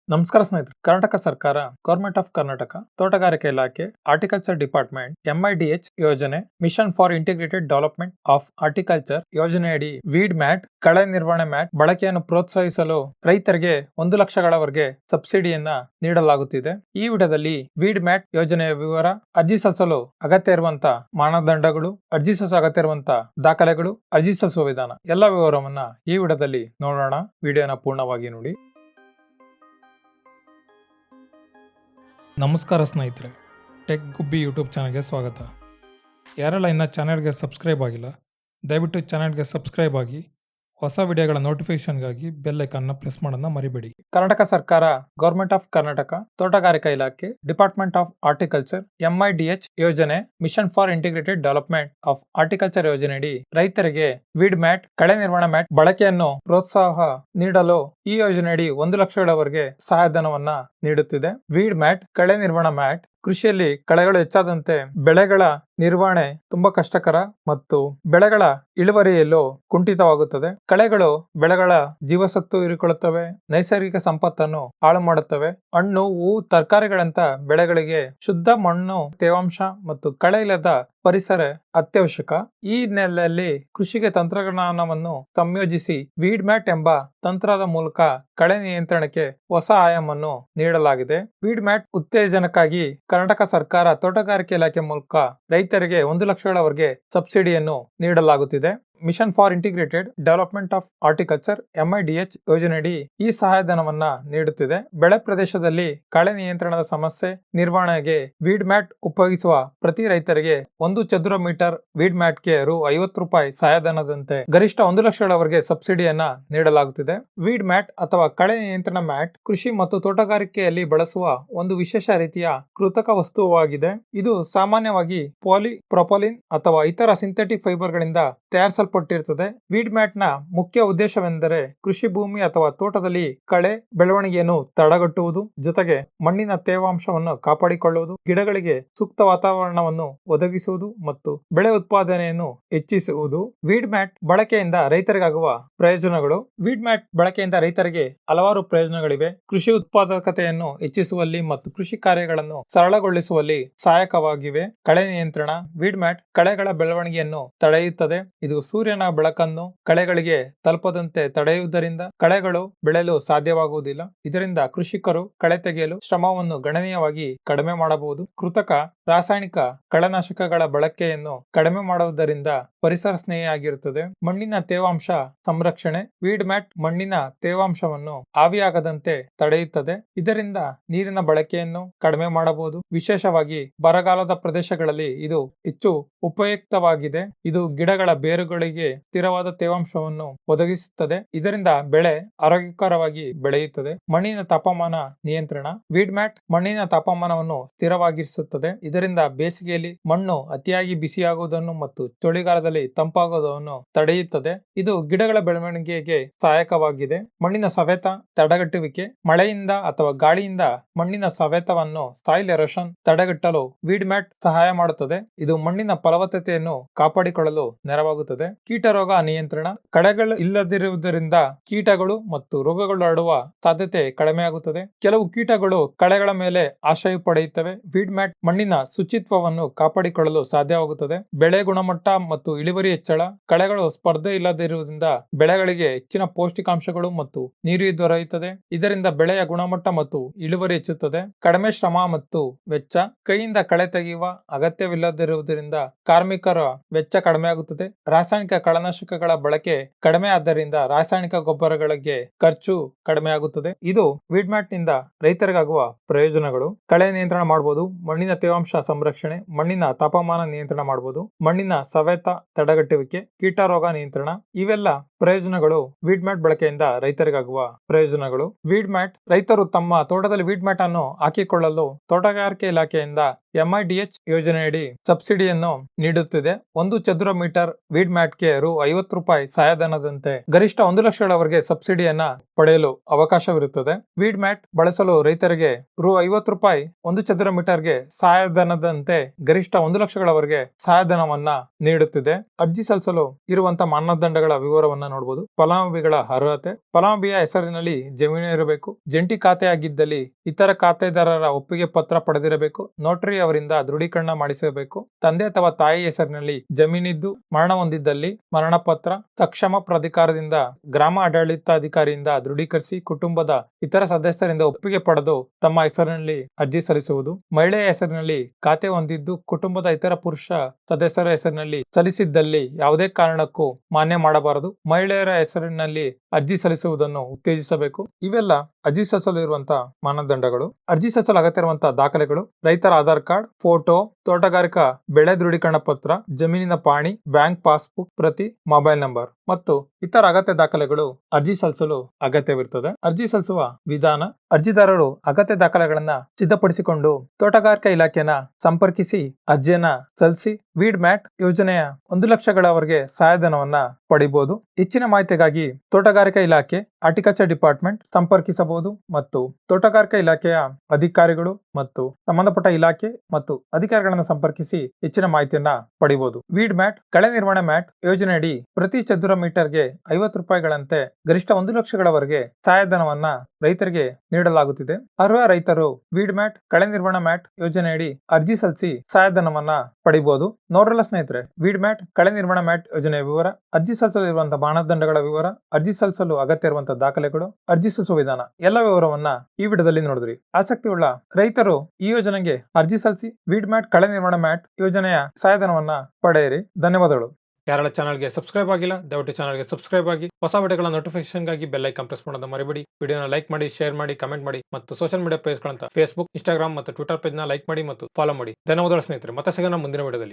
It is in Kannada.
ನಮಸ್ಕಾರ ಸ್ನೇಹಿತರೆ. ಕರ್ನಾಟಕ ಸರ್ಕಾರ, ಗವರ್ಮೆಂಟ್ ಆಫ್ ಕರ್ನಾಟಕ, ತೋಟಗಾರಿಕೆ ಇಲಾಖೆ, ಹಾರ್ಟಿಕಲ್ಚರ್ ಡಿಪಾರ್ಟ್ಮೆಂಟ್, MIDH ಯೋಜನೆ, mission for integrated development of horticulture ಯೋಜನೆಯಡಿ ವೀಡ್ ಮ್ಯಾಟ್, ಕಳೆ ನಿರ್ವಹಣೆ ಮ್ಯಾಟ್ ಬಳಕೆಯನ್ನು ಪ್ರೋತ್ಸಾಹಿಸಲು ರೈತರಿಗೆ 1 ಲಕ್ಷಗಳವರೆಗೆ ಸಬ್ಸಿಡಿಯನ್ನ ನೀಡಲಾಗುತ್ತಿದೆ. ಈ ವಿಡಿಯೋದಲ್ಲಿ ವೀಡ್ ಮ್ಯಾಟ್ ಯೋಜನೆಯ ವಿವರ, ಅರ್ಜಿ ಸಲ್ಲಿಸಲು ಅಗತ್ಯ ಇರುವಂತಹ ಮಾನದಂಡಗಳು, ಅರ್ಜಿ ಸಲ್ಲಿಸಲು ಅಗತ್ಯ ಇರುವಂತಹ ದಾಖಲೆಗಳು, ಅರ್ಜಿ ಸಲ್ಲಿಸುವ ವಿಧಾನ ಎಲ್ಲ ವಿವರವನ್ನ ಈ ವಿಡಿಯೋದಲ್ಲಿ ನೋಡೋಣ. ವಿಡಿಯೋನ ಪೂರ್ಣವಾಗಿ ನೋಡಿ. ನಮಸ್ಕಾರ ಸ್ನೇಹಿತರೆ, ಟೆಕ್ ಗುಬ್ಬಿ ಯೂಟ್ಯೂಬ್ ಚಾನಲ್ಗೆ ಸ್ವಾಗತ. ಯಾರೆಲ್ಲ ಇನ್ನ ಚಾನಲ್ಗೆ ಸಬ್ಸ್ಕ್ರೈಬ್ ಆಗಿಲ್ಲ, ದಯವಿಟ್ಟು ಚಾನಲ್ಗೆ ಸಬ್ಸ್ಕ್ರೈಬ್ ಆಗಿ ಹೊಸ ವಿಡಿಯೋಗಳ ನೋಟಿಫಿಕೇಶನ್ಗಾಗಿ ಬೆಲ್ ಐಕಾನ್ನ ಪ್ರೆಸ್ ಮಾಡೋದನ್ನ ಮರಿಬೇಡಿ. ಕರ್ನಾಟಕ ಸರ್ಕಾರ, ಗವರ್ಮೆಂಟ್ ಆಫ್ ಕರ್ನಾಟಕ, ತೋಟಗಾರಿಕಾ ಇಲಾಖೆ, ಡಿಪಾರ್ಟ್ಮೆಂಟ್ ಆಫ್ ಹಾರ್ಟಿಕಲ್ಚರ್, MIDH ಯೋಜನೆ, mission for integrated development of horticulture ಯೋಜನೆಯಡಿ ರೈತರಿಗೆ ವೀಡ್ ಮ್ಯಾಟ್, ಕಳೆ ನಿರ್ವಹಣಾ ಮ್ಯಾಟ್ ಬಳಕೆಯನ್ನು ಪ್ರೋತ್ಸಾಹ ನೀಡಲು ಈ ಯೋಜನೆಯಡಿ 1 ಲಕ್ಷಗಳವರೆಗೆ ಸಹಾಯಧನವನ್ನ ನೀಡುತ್ತಿದೆ. ವೀಡ್ ಮ್ಯಾಟ್, ಕಳೆ ನಿರ್ವಹಣಾ ಮ್ಯಾಟ್ ಕೃಷಿಯಲ್ಲಿ ಕಳೆಗಳು ಹೆಚ್ಚಾದಂತೆ ಬೆಳೆಗಳ ನಿರ್ವಹಣೆ ತುಂಬಾ ಕಷ್ಟಕರ ಮತ್ತು ಬೆಳೆಗಳ ಇಳುವರಿಯಲ್ಲೂ ಕುಂಠಿತವಾಗುತ್ತದೆ. ಕಳೆಗಳು ಬೆಳೆಗಳ ಜೀವಸತ್ವ ಹೀರಿಕೊಳ್ಳುತ್ತವೆ, ನೈಸರ್ಗಿಕ ಸಂಪತ್ತನ್ನು ಹಾಳು ಮಾಡುತ್ತವೆ. ಹಣ್ಣು, ಹೂವು, ತರಕಾರಿಗಳಂತ ಬೆಳೆಗಳಿಗೆ ಶುದ್ಧ ಮಣ್ಣು, ತೇವಾಂಶ ಮತ್ತು ಕಳೆ ಇಲ್ಲದ ಪರಿಸರ ಅತ್ಯವಶ್ಯಕ. ಈ ಹಿನ್ನೆಲೆಯಲ್ಲಿ ಕೃಷಿಗೆ ತಂತ್ರಜ್ಞಾನವನ್ನು ಸಂಯೋಜಿಸಿ ವೀಡ್ ಮ್ಯಾಟ್ ಎಂಬ ತಂತ್ರದ ಮೂಲಕ ಕಳೆ ನಿಯಂತ್ರಣಕ್ಕೆ ಹೊಸ ಆಯಾಮವನ್ನು ನೀಡಲಾಗಿದೆ. ವೀಡ್ ಮ್ಯಾಟ್ ಉತ್ತೇಜನಕ್ಕಾಗಿ ಕರ್ನಾಟಕ ಸರ್ಕಾರ, ತೋಟಗಾರಿಕೆ ಇಲಾಖೆ ಮೂಲಕ ರೈತರಿಗೆ 1 ಲಕ್ಷಗಳವರೆಗೆ ಸಬ್ಸಿಡಿಯನ್ನು ನೀಡಲಾಗುತ್ತಿದೆ. Mission for integrated development of horticulture, MIDH ಯೋಜನೆಯಡಿ ಈ ಸಹಾಯಧನವನ್ನ ನೀಡುತ್ತಿದೆ. ಬೆಳೆ ಪ್ರದೇಶದಲ್ಲಿ ಕಳೆ ನಿಯಂತ್ರಣದ ಸಮಸ್ಯೆ ನಿರ್ವಹಣೆಗೆ ವೀಡ್ ಮ್ಯಾಟ್ ಉಪಯೋಗಿಸುವ ಪ್ರತಿ ರೈತರಿಗೆ 1 ಚದುರ ಮೀಟರ್ ವೀಡ್ ಮ್ಯಾಟ್ಗೆ ₹50 ಸಹಾಯಧನದಂತೆ ಗರಿಷ್ಠ 1 ಲಕ್ಷಗಳವರೆಗೆ ಸಬ್ಸಿಡಿಯನ್ನ ನೀಡಲಾಗುತ್ತಿದೆ. ವೀಡ್ ಮ್ಯಾಟ್ ಅಥವಾ ಕಳೆ ನಿಯಂತ್ರಣ ಮ್ಯಾಟ್ ಕೃಷಿ ಮತ್ತು ತೋಟಗಾರಿಕೆಯಲ್ಲಿ ಬಳಸುವ ಒಂದು ವಿಶೇಷ ರೀತಿಯ ಕೃತಕ ವಸ್ತುವಾಗಿದೆ. ಇದು ಸಾಮಾನ್ಯವಾಗಿ ಪಾಲಿಪ್ರೊಪಲಿನ್ ಅಥವಾ ಇತರ ಸಿಂಥೆಟಿಕ್ ಫೈಬರ್ಗಳಿಂದ ತಯಾರಿಸಲ್ಪಟ್ಟಿರುತ್ತದೆ. ವೀಡ್ ಮ್ಯಾಟ್ ನ ಮುಖ್ಯ ಉದ್ದೇಶವೆಂದರೆ ಕೃಷಿ ಭೂಮಿ ಅಥವಾ ತೋಟದಲ್ಲಿ ಕಳೆ ಬೆಳವಣಿಗೆಯನ್ನು ತಡೆಗಟ್ಟುವುದು, ಜೊತೆಗೆ ಮಣ್ಣಿನ ತೇವಾಂಶವನ್ನು ಕಾಪಾಡಿಕೊಳ್ಳುವುದು, ಗಿಡಗಳಿಗೆ ಸೂಕ್ತ ವಾತಾವರಣವನ್ನು ಒದಗಿಸುವುದು ಮತ್ತು ಬೆಳೆ ಉತ್ಪಾದನೆಯನ್ನು ಹೆಚ್ಚಿಸುವುದು. ವೀಡ್ ಮ್ಯಾಟ್ ಬಳಕೆಯಿಂದ ರೈತರಿಗಾಗುವ ಪ್ರಯೋಜನಗಳು. ವೀಡ್ ಮ್ಯಾಟ್ ಬಳಕೆಯಿಂದ ರೈತರಿಗೆ ಹಲವಾರು ಪ್ರಯೋಜನಗಳಿವೆ. ಕೃಷಿ ಉತ್ಪಾದಕತೆಯನ್ನು ಹೆಚ್ಚಿಸುವಲ್ಲಿ ಮತ್ತು ಕೃಷಿ ಕಾರ್ಯಗಳನ್ನು ಸರಳಗೊಳಿಸುವಲ್ಲಿ ಸಹಾಯಕವಾಗಿವೆ. ಕಳೆ ನಿಯಂತ್ರಣ. ವೀಡ್ ಮ್ಯಾಟ್ ಕಳೆಗಳ ಬೆಳವಣಿಗೆಯನ್ನು ತಡೆಯುತ್ತದೆ. ಇದು ಸೂರ್ಯನ ಬೆಳಕನ್ನು ಕಳೆಗಳಿಗೆ ತಲುಪದಂತೆ ತಡೆಯುವುದರಿಂದ ಕಳೆಗಳು ಬೆಳೆಯಲು ಸಾಧ್ಯವಾಗುವುದಿಲ್ಲ. ಇದರಿಂದ ಕೃಷಿಕರು ಕಳೆ ತೆಗೆಯಲು ಶ್ರಮವನ್ನು ಗಣನೀಯವಾಗಿ ಕಡಿಮೆ ಮಾಡಬಹುದು. ಕೃತಕ ರಾಸಾಯನಿಕ ಕಳೆನಾಶಕಗಳ ಬಳಕೆಯನ್ನು ಕಡಿಮೆ ಮಾಡುವುದರಿಂದ ಪರಿಸರ ಸ್ನೇಹಿಯಾಗಿರುತ್ತದೆ. ಮಣ್ಣಿನ ತೇವಾಂಶ ಸಂರಕ್ಷಣೆ. ವೀಡ್ ಮ್ಯಾಟ್ ಮಣ್ಣಿನ ತೇವಾಂಶವನ್ನು ಆವಿಯಾಗದಂತೆ ತಡೆಯುತ್ತದೆ. ಇದರಿಂದ ನೀರಿನ ಬಳಕೆಯನ್ನು ಕಡಿಮೆ ಮಾಡಬಹುದು. ವಿಶೇಷವಾಗಿ ಬರಗಾಲದ ಪ್ರದೇಶಗಳಲ್ಲಿ ಇದು ಹೆಚ್ಚು ಉಪಯುಕ್ತವಾಗಿದೆ. ಇದು ಗಿಡಗಳ ಬೇರುಗಳಿಗೆ ಸ್ಥಿರವಾದ ತೇವಾಂಶವನ್ನು ಒದಗಿಸುತ್ತದೆ. ಇದರಿಂದ ಬೆಳೆ ಆರೋಗ್ಯಕರವಾಗಿ ಬೆಳೆಯುತ್ತದೆ. ಮಣ್ಣಿನ ತಾಪಮಾನ ನಿಯಂತ್ರಣ. ವೀಡ್ ಮ್ಯಾಟ್ ಮಣ್ಣಿನ ತಾಪಮಾನವನ್ನು ಸ್ಥಿರವಾಗಿರಿಸುತ್ತದೆ. ಇದರಿಂದ ಬೇಸಿಗೆಯಲ್ಲಿ ಮಣ್ಣು ಅತಿಯಾಗಿ ಬಿಸಿಯಾಗುವುದನ್ನು ಮತ್ತು ಚಳಿಗಾಲದಲ್ಲಿ ತಂಪಾಗುವುದನ್ನು ತಡೆಯುತ್ತದೆ. ಇದು ಗಿಡಗಳ ಬೆಳವಣಿಗೆಗೆ ಸಹಾಯಕವಾಗಿದೆ. ಮಣ್ಣಿನ ಸವೆತ ತಡೆಗಟ್ಟುವಿಕೆ. ಮಳೆಯಿಂದ ಅಥವಾ ಗಾಳಿಯಿಂದ ಮಣ್ಣಿನ ಸವೆತವನ್ನು ಸಾಯಿಲ್ ಎರೋಷನ್ ತಡೆಗಟ್ಟಲು ವೀಡ್ ಮ್ಯಾಟ್ ಸಹಾಯ ಮಾಡುತ್ತದೆ. ಇದು ಮಣ್ಣಿನ ಫಲವತ್ತತೆಯನ್ನು ಕಾಪಾಡಿಕೊಳ್ಳಲು ನೆರವಾಗುತ್ತದೆ. ಕೀಟರೋಗ ನಿಯಂತ್ರಣ. ಕಳೆಗಳು ಇಲ್ಲದಿರುವುದರಿಂದ ಕೀಟಗಳು ಮತ್ತು ರೋಗಗಳು ಹರಡುವ ಸಾಧ್ಯತೆ ಕಡಿಮೆಯಾಗುತ್ತದೆ. ಕೆಲವು ಕೀಟಗಳು ಕಳೆಗಳ ಮೇಲೆ ಆಶ್ರಯ ಪಡೆಯುತ್ತವೆ. ವೀಡ್ ಮ್ಯಾಟ್ ಮಣ್ಣಿನ ಶುಚಿತ್ವವನ್ನು ಕಾಪಾಡಿಕೊಳ್ಳಲು ಸಾಧ್ಯವಾಗುತ್ತದೆ. ಬೆಳೆ ಗುಣಮಟ್ಟ ಮತ್ತು ಇಳುವರಿ ಹೆಚ್ಚಳ. ಕಳೆಗಳು ಸ್ಪರ್ಧೆ ಇಲ್ಲದಿರುವುದರಿಂದ ಬೆಳೆಗಳಿಗೆ ಹೆಚ್ಚಿನ ಪೌಷ್ಟಿಕಾಂಶಗಳು ಮತ್ತು ನೀರು ದೊರೆಯುತ್ತದೆ. ಇದರಿಂದ ಬೆಳೆಯ ಗುಣಮಟ್ಟ ಮತ್ತು ಇಳುವರಿ ಹೆಚ್ಚುತ್ತದೆ. ಕಡಿಮೆ ಶ್ರಮ ಮತ್ತು ವೆಚ್ಚ. ಕೈಯಿಂದ ಕಳೆ ತೆಗೆಯುವ ಅಗತ್ಯವಿಲ್ಲದಿರುವುದರಿಂದ ಕಾರ್ಮಿಕರ ವೆಚ್ಚ ಕಡಿಮೆಯಾಗುತ್ತದೆ. ರಾಸಾಯನಿಕ ಕಳೆನಾಶಕಗಳ ಬಳಕೆ ಕಡಿಮೆ ಆದ್ದರಿಂದ ರಾಸಾಯನಿಕ ಗೊಬ್ಬರಗಳಿಗೆ ಖರ್ಚು ಕಡಿಮೆಯಾಗುತ್ತದೆ. ಇದು ವೀಡ್ ಮ್ಯಾಟ್ ನಿಂದ ರೈತರಿಗಾಗುವ ಪ್ರಯೋಜನಗಳು. ಕಳೆ ನಿಯಂತ್ರಣ ಮಾಡಬಹುದು. ಮಣ್ಣಿನ ತೇವಾಂಶ ಸಂರಕ್ಷಣೆ. ಮಣ್ಣಿನ ತಾಪಮಾನ ನಿಯಂತ್ರಣ ಮಾಡಬಹುದು. ಮಣ್ಣಿನ ಸವೆತ ತಡೆಗಟ್ಟುವಿಕೆ. ಕೀಟರೋಗ ನಿಯಂತ್ರಣ. ಇವೆಲ್ಲ ಪ್ರಯೋಜನಗಳು ವೀಡ್ ಮ್ಯಾಟ್ ಬಳಕೆಯಿಂದ ರೈತರಿಗಾಗುವ ಪ್ರಯೋಜನಗಳು. Weed mat. ರೈತರು ತಮ್ಮ ತೋಟದಲ್ಲಿ ವೀಡ್ ಮ್ಯಾಟ್ ಅನ್ನು ಹಾಕಿಕೊಳ್ಳಲು ತೋಟಗಾರಿಕೆ ಇಲಾಖೆಯಿಂದ MIDH ಯೋಜನೆಯಡಿ ಸಬ್ಸಿಡಿಯನ್ನು ನೀಡುತ್ತಿದೆ. 1 ಚದುರ ಮೀಟರ್ ವೀಡ್ ಮ್ಯಾಟ್ಗೆ ರು. 50 ಸಹಾಯಧನದಂತೆ ಗರಿಷ್ಠ 1 ಲಕ್ಷಗಳವರೆಗೆ ಸಬ್ಸಿಡಿಯನ್ನ ಪಡೆಯಲು ಅವಕಾಶವಿರುತ್ತದೆ. ವೀಡ್ ಮ್ಯಾಟ್ ಬಳಸಲು ರೈತರಿಗೆ ರು. 50 1 ಚದುರ ಮೀಟರ್ಗೆ ಸಹಾಯಧನದಂತೆ ಗರಿಷ್ಠ 1 ಲಕ್ಷಗಳವರೆಗೆ ಸಹಾಯಧನವನ್ನ ನೀಡುತ್ತಿದೆ. ಅರ್ಜಿ ಸಲ್ಲಿಸಲು ಇರುವಂತಹ ಮಾನದಂಡಗಳ ವಿವರವನ್ನ ನೋಡಬಹುದು. ಫಲಾನುಭವಿಗಳ ಅರ್ಹತೆ: ಫಲಾನುಭವಿಯ ಹೆಸರಿನಲ್ಲಿ ಜಮೀನು ಇರಬೇಕು. ಜಂಟಿ ಖಾತೆಯಾಗಿದ್ದಲ್ಲಿ ಇತರ ಖಾತೆದಾರರ ಒಪ್ಪಿಗೆ ಪತ್ರ ಪಡೆದಿರಬೇಕು. ನೋಟರಿ ಅವರಿಂದ ದೃಢೀಕರಣ ಮಾಡಿಸಬೇಕು. ತಂದೆ ಅಥವಾ ತಾಯಿ ಹೆಸರಿನಲ್ಲಿ ಜಮೀನಿದ್ದು ಮರಣ ಹೊಂದಿದ್ದಲ್ಲಿ ಮರಣ ಪತ್ರ ಸಕ್ಷಮ ಪ್ರಾಧಿಕಾರದಿಂದ ಗ್ರಾಮ ಆಡಳಿತಾಧಿಕಾರಿಯಿಂದ ದೃಢೀಕರಿಸಿ ಕುಟುಂಬದ ಇತರ ಸದಸ್ಯರಿಂದ ಒಪ್ಪಿಗೆ ಪಡೆದು ತಮ್ಮ ಹೆಸರಿನಲ್ಲಿ ಅರ್ಜಿ ಸಲ್ಲಿಸುವುದು. ಮಹಿಳೆಯ ಹೆಸರಿನಲ್ಲಿ ಖಾತೆ ಹೊಂದಿದ್ದು ಕುಟುಂಬದ ಇತರ ಪುರುಷ ಸದಸ್ಯರ ಹೆಸರಿನಲ್ಲಿ ಸಲ್ಲಿಸಿದ್ದಲ್ಲಿ ಯಾವುದೇ ಕಾರಣಕ್ಕೂ ಮಾನ್ಯ ಮಾಡಬಾರದು. ಮಹಿಳೆಯರ ಹೆಸರಿನಲ್ಲಿ ಅರ್ಜಿ ಸಲ್ಲಿಸುವುದನ್ನು ಉತ್ತೇಜಿಸಬೇಕು. ಇವೆಲ್ಲ ಅರ್ಜಿ ಸಲ್ಲಿಸಲು ಇರುವಂತಹ ಮಾನದಂಡಗಳು. ಅರ್ಜಿ ಸಲ್ಲಿಸಲು ಅಗತ್ಯ ಇರುವಂತಹ ದಾಖಲೆಗಳು: ರೈತರ ಆಧಾರ್ ಕಾರ್ಡ್, ಫೋಟೋ, ತೋಟಗಾರಿಕಾ ಬೆಳೆ ದೃಢೀಕರಣ ಪತ್ರ, ಜಮೀನಿನ ಪಾಣಿ, ಬ್ಯಾಂಕ್ ಪಾಸ್ಬುಕ್ ಪ್ರತಿ, ಮೊಬೈಲ್ ನಂಬರ್ ಮತ್ತು ಇತರ ಅಗತ್ಯ ದಾಖಲೆಗಳು ಅರ್ಜಿ ಸಲ್ಲಿಸಲು ಅಗತ್ಯವಿರುತ್ತದೆ. ಅರ್ಜಿ ಸಲ್ಲಿಸುವ ವಿಧಾನ: ಅರ್ಜಿದಾರರು ಅಗತ್ಯ ದಾಖಲೆಗಳನ್ನ ಸಿದ್ಧಪಡಿಸಿಕೊಂಡು ತೋಟಗಾರಿಕಾ ಇಲಾಖೆಯನ್ನ ಸಂಪರ್ಕಿಸಿ ಅರ್ಜಿಯನ್ನ ಸಲ್ಲಿಸಿ ವೀಡ್ ಮ್ಯಾಟ್ ಯೋಜನೆಯ 1 ಲಕ್ಷಗಳವರೆಗೆ ಸಹಾಯಧನವನ್ನ ಪಡಿಬಹುದು. ಹೆಚ್ಚಿನ ಮಾಹಿತಿಗಾಗಿ ತೋಟಗಾರಿಕಾ ಇಲಾಖೆ, ಹಾರ್ಟಿಕಲ್ಚರ್ ಡಿಪಾರ್ಟ್ಮೆಂಟ್ ಸಂಪರ್ಕಿಸಬಹುದು ಮತ್ತು ತೋಟಗಾರಿಕಾ ಇಲಾಖೆಯ ಅಧಿಕಾರಿಗಳು ಮತ್ತು ಸಂಬಂಧಪಟ್ಟ ಇಲಾಖೆ ಮತ್ತು ಅಧಿಕಾರಿಗಳನ್ನು ಸಂಪರ್ಕಿಸಿ ಹೆಚ್ಚಿನ ಮಾಹಿತಿಯನ್ನ ಪಡಿಬಹುದು. ವೀಡ್ ಮ್ಯಾಟ್ ಕಳೆ ನಿರ್ವಹಣೆ ಮ್ಯಾಟ್ ಯೋಜನೆಯಡಿ ಪ್ರತಿ ಚದುರ ಮೀಟರ್ಗೆ ₹50 ಗರಿಷ್ಠ 1 ಲಕ್ಷಗಳವರೆಗೆ ಸಹಾಯಧನವನ್ನ ರೈತರಿಗೆ ನೀಡಲಾಗುತ್ತಿದೆ. ಅರ್ಹ ರೈತರು ವೀಡ್ ಮ್ಯಾಟ್ ಕಳೆ ನಿರ್ವಹಣಾ ಮ್ಯಾಟ್ ಯೋಜನೆಯಡಿ ಅರ್ಜಿ ಸಲ್ಲಿಸಿ ಸಹಾಯಧನವನ್ನ ಪಡಿಬಹುದು. ನೋಡ್ರಲ್ಲ ಸ್ನೇಹಿತರೆ, ವೀಡ್ ಮ್ಯಾಟ್ ಕಳೆ ನಿರ್ವಹಣಾ ಮ್ಯಾಟ್ ಯೋಜನೆಯ ವಿವರ, ಅರ್ಜಿ ಸಲ್ಲಿಸಲು ಇರುವಂತಹ ಮಾನದಂಡಗಳ ವಿವರ, ಅರ್ಜಿ ಸಲ್ಲಿಸಲು ಅಗತ್ಯ ಇರುವಂತಹ ದಾಖಲೆಗಳು, ಅರ್ಜಿ ಸಲ್ಲಿಸುವ ವಿಧಾನ ಎಲ್ಲ ವಿವರವನ್ನ ಈ ವಿಡಿಯೋದಲ್ಲಿ ನೋಡಿದ್ರಿ. ಆಸಕ್ತಿ ಉಳ್ಳ ರೈತರು ಈ ಯೋಜನೆಗೆ ಅರ್ಜಿ ಸಲ್ಲಿಸಿ ವೀಡ್ ಮ್ಯಾಟ್ ಕಳೆ ನಿರ್ವಹಣಾ ಮ್ಯಾಟ್ ಯೋಜನೆಯ ಸಹಾಯಧನವನ್ನ ಪಡೆಯಿರಿ. ಧನ್ಯವಾದಗಳು. ಯಾರೆಲ್ಲ ಚಾನಲ್ಗೆ ಸಬ್ಸ್ಕ್ರೈಬ್ ಆಗಿಲ್ಲ ದಯವಿಟ್ಟು ಚಾನಲ್ಗೆ ಸಬ್ಸ್ಕ್ರೈಬ್ ಆಗಿ ಹೊಸ ವಿಡಿಯೋಗಳ ನೋಟಿಫಿಕೇಶನ್ಗಾಗಿ ಬೆಲ್ ಐಕಾನ್ ಪ್ರೆಸ್ ಮಾಡೋದನ್ನ ಮರಿಬೇಡಿ. ವಿಡಿಯೋನ ಲೈಕ್ ಮಾಡಿ, ಶೇರ್ ಮಾಡಿ, ಕಮೆಂಟ್ ಮಾಡಿ ಮತ್ತು ಸೋಷಿಯಲ್ ಮೀಡಿಯಾ ಪೇಜ್ಗಳಂತ ಫೇಸ್ಬುಕ್, ಇನ್ಸ್ಟಾಗ್ರಾಮ್ ಮತ್ತು ಟ್ವಿಟರ್ ಪೇಜ್ನ ಲೈಕ್ ಮಾಡಿ ಮತ್ತು ಫಾಲೋ ಮಾಡಿ. ಧನ್ಯವಾದಗಳು ಸ್ನೇಹಿತರೆ. ಮತ್ತೆ ಸಿಗೋಣ ಮುಂದಿನ ವಿಡಿಯೋದಲ್ಲಿ.